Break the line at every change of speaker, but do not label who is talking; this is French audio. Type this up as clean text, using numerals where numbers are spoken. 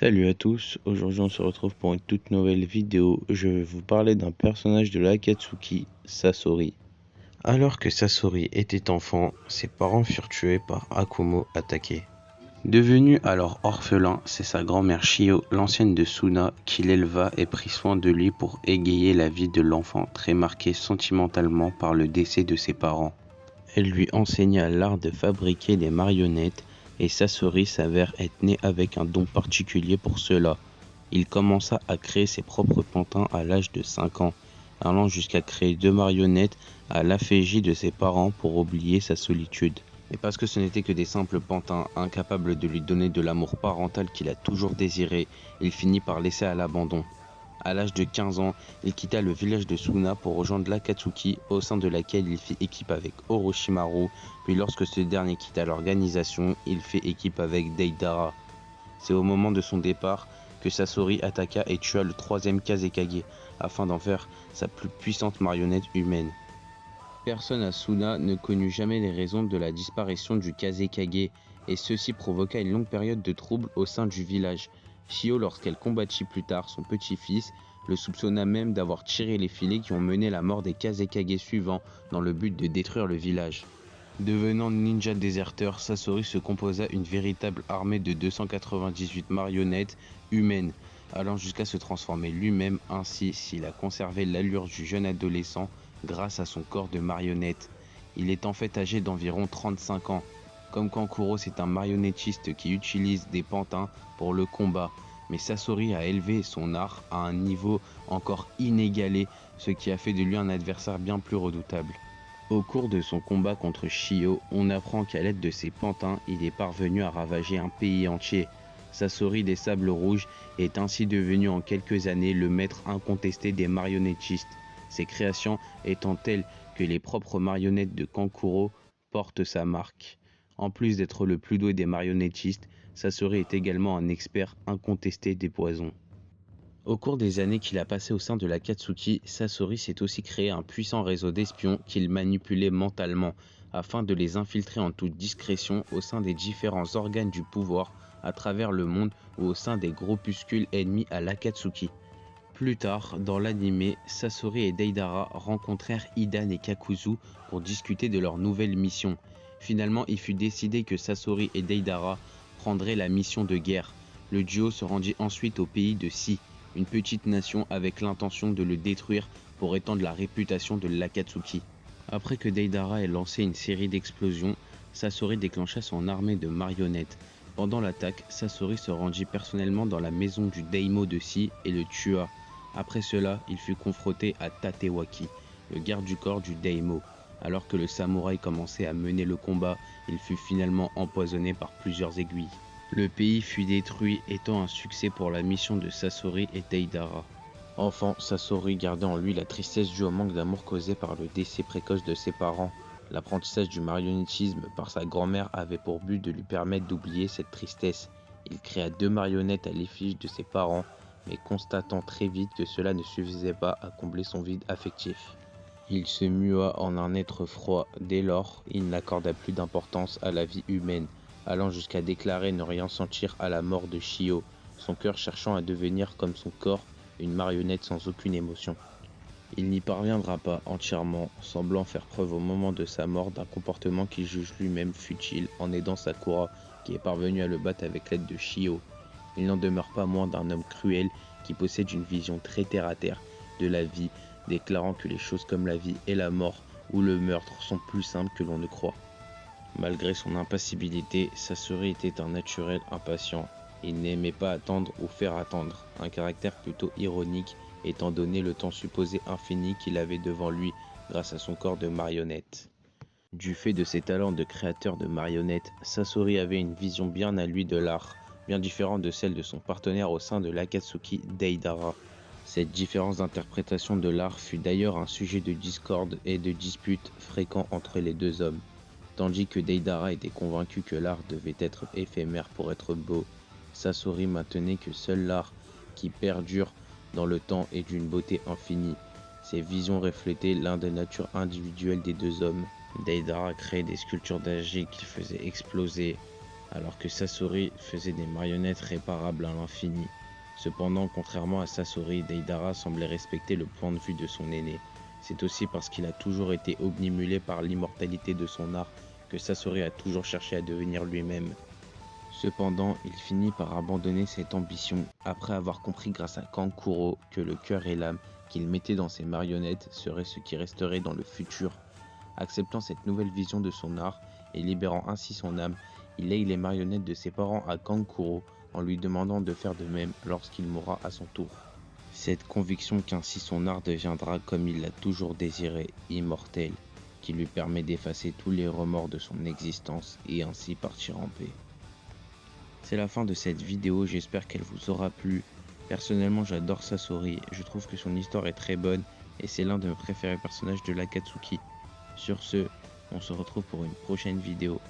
Salut à tous, aujourd'hui on se retrouve pour une toute nouvelle vidéo. Je vais vous parler d'un personnage de l'Akatsuki, Sasori. Alors que Sasori était enfant, ses parents furent tués par Akumo attaqué. Devenu alors orphelin, c'est sa grand-mère Shio, l'ancienne de Suna, qui l'éleva et prit soin de lui pour égayer la vie de l'enfant très marqué sentimentalement par le décès de ses parents. Elle lui enseigna l'art de fabriquer des marionnettes et Sasori s'avère être né avec un don particulier pour cela. Il commença à créer ses propres pantins à l'âge de 5 ans, allant jusqu'à créer 2 marionnettes à l'effigie de ses parents pour oublier sa solitude. Mais parce que ce n'étaient que des simples pantins, incapables de lui donner de l'amour parental qu'il a toujours désiré, il finit par laisser à l'abandon. À l'âge de 15 ans, il quitta le village de Suna pour rejoindre l'Akatsuki, au sein de laquelle il fit équipe avec Orochimaru, puis lorsque ce dernier quitta l'organisation, il fait équipe avec Deidara. C'est au moment de son départ que Sasori attaqua et tua le 3e Kazekage, afin d'en faire sa plus puissante marionnette humaine. Personne à Suna ne connut jamais les raisons de la disparition du Kazekage, et ceci provoqua une longue période de troubles au sein du village. Shio, lorsqu'elle combattit plus tard son petit-fils, le soupçonna même d'avoir tiré les filets qui ont mené la mort des Kazekage suivants dans le but de détruire le village. Devenant ninja déserteur, Sasori se composa une véritable armée de 298 marionnettes humaines, allant jusqu'à se transformer lui-même. Ainsi, s'il a conservé l'allure du jeune adolescent grâce à son corps de marionnette. Il est en fait âgé d'environ 35 ans. Comme Kankuro, c'est un marionnettiste qui utilise des pantins pour le combat, mais Sasori a élevé son art à un niveau encore inégalé, ce qui a fait de lui un adversaire bien plus redoutable. Au cours de son combat contre Shio, on apprend qu'à l'aide de ses pantins, il est parvenu à ravager un pays entier. Sasori des Sables Rouges est ainsi devenu en quelques années le maître incontesté des marionnettistes, ses créations étant telles que les propres marionnettes de Kankuro portent sa marque. En plus d'être le plus doué des marionnettistes, Sasori est également un expert incontesté des poisons. Au cours des années qu'il a passées au sein de l'Akatsuki, Sasori s'est aussi créé un puissant réseau d'espions qu'il manipulait mentalement, afin de les infiltrer en toute discrétion au sein des différents organes du pouvoir à travers le monde ou au sein des groupuscules ennemis à l'Akatsuki. Plus tard, dans l'anime, Sasori et Deidara rencontrèrent Hidan et Kakuzu pour discuter de leur nouvelle mission. Finalement, il fut décidé que Sasori et Deidara prendraient la mission de guerre. Le duo se rendit ensuite au pays de Si, une petite nation avec l'intention de le détruire pour étendre la réputation de l'Akatsuki. Après que Deidara ait lancé une série d'explosions, Sasori déclencha son armée de marionnettes. Pendant l'attaque, Sasori se rendit personnellement dans la maison du Daimyo de Si et le tua. Après cela, il fut confronté à Tatewaki, le garde du corps du Daimyo. Alors que le samouraï commençait à mener le combat, il fut finalement empoisonné par plusieurs aiguilles. Le pays fut détruit, étant un succès pour la mission de Sasori et Deidara. Enfant, Sasori gardait en lui la tristesse due au manque d'amour causé par le décès précoce de ses parents. L'apprentissage du marionnettisme par sa grand-mère avait pour but de lui permettre d'oublier cette tristesse. Il créa 2 marionnettes à l'effigie de ses parents, mais constatant très vite que cela ne suffisait pas à combler son vide affectif. Il se mua en un être froid. Dès lors, il n'accorda plus d'importance à la vie humaine, allant jusqu'à déclarer ne rien sentir à la mort de Shio, son cœur cherchant à devenir comme son corps, une marionnette sans aucune émotion. Il n'y parviendra pas entièrement, semblant faire preuve au moment de sa mort d'un comportement qu'il juge lui-même futile en aidant Sakura, qui est parvenue à le battre avec l'aide de Shio. Il n'en demeure pas moins d'un homme cruel qui possède une vision très terre-à-terre de la vie, déclarant que les choses comme la vie et la mort ou le meurtre sont plus simples que l'on ne croit. Malgré son impassibilité, Sasori était un naturel impatient. Il n'aimait pas attendre ou faire attendre, un caractère plutôt ironique étant donné le temps supposé infini qu'il avait devant lui grâce à son corps de marionnette. Du fait de ses talents de créateur de marionnettes, Sasori avait une vision bien à lui de l'art, bien différente de celle de son partenaire au sein de l'Akatsuki, Deidara. Cette différence d'interprétation de l'art fut d'ailleurs un sujet de discorde et de dispute fréquents entre les deux hommes. Tandis que Deidara était convaincu que l'art devait être éphémère pour être beau, Sasori maintenait que seul l'art qui perdure dans le temps est d'une beauté infinie. Ces visions reflétaient l'un des natures individuelles des deux hommes. Deidara créait des sculptures d'âge qu'il faisait exploser alors que Sasori faisait des marionnettes réparables à l'infini. Cependant, contrairement à Sasori, Deidara semblait respecter le point de vue de son aîné. C'est aussi parce qu'il a toujours été obnubilé par l'immortalité de son art que Sasori a toujours cherché à devenir lui-même. Cependant, il finit par abandonner cette ambition après avoir compris grâce à Kankuro que le cœur et l'âme qu'il mettait dans ses marionnettes seraient ce qui resterait dans le futur. Acceptant cette nouvelle vision de son art et libérant ainsi son âme, il lègue les marionnettes de ses parents à Kankuro en lui demandant de faire de même lorsqu'il mourra à son tour. Cette conviction qu'ainsi son art deviendra comme il l'a toujours désiré, immortel, qui lui permet d'effacer tous les remords de son existence et ainsi partir en paix. C'est la fin de cette vidéo, j'espère qu'elle vous aura plu. Personnellement, j'adore Sasori, je trouve que son histoire est très bonne et c'est l'un de mes préférés personnages de l'Akatsuki. Sur ce, on se retrouve pour une prochaine vidéo.